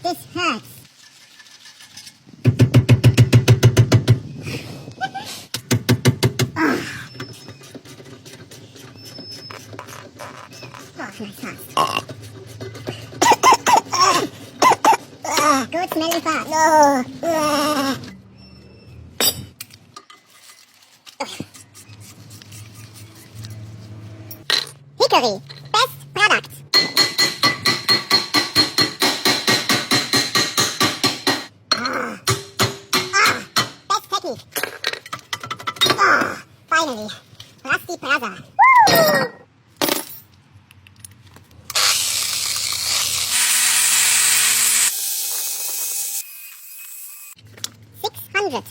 This hurts. Good smelling fart. No. Hickory. Best product. Best technique. Finally. Rusty Plaza. Woo! 600.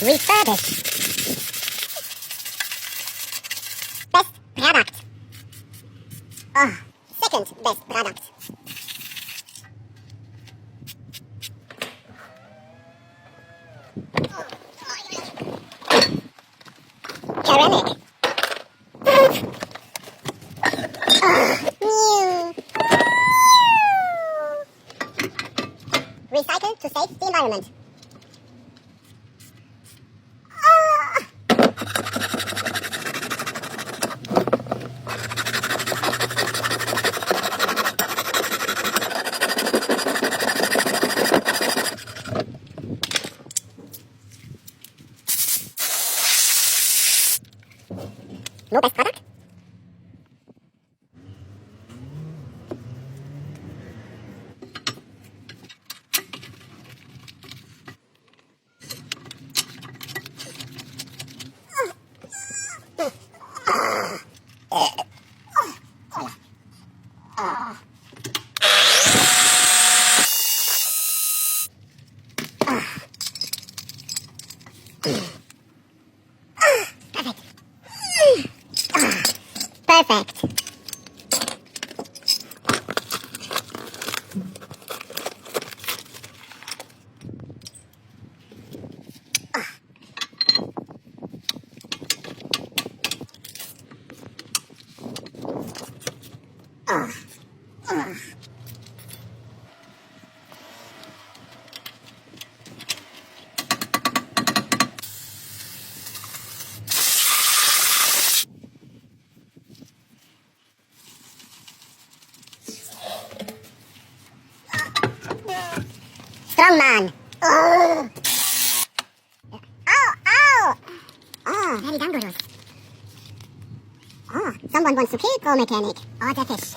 Refurbished. Best product. Second best product. Ceramic. New. Recycle to save the environment. No best product? Perfect. Strong man. Oh. Ow, ow. Oh, very dangerous. Oh, someone wants to kill Go Mechanic or the fish.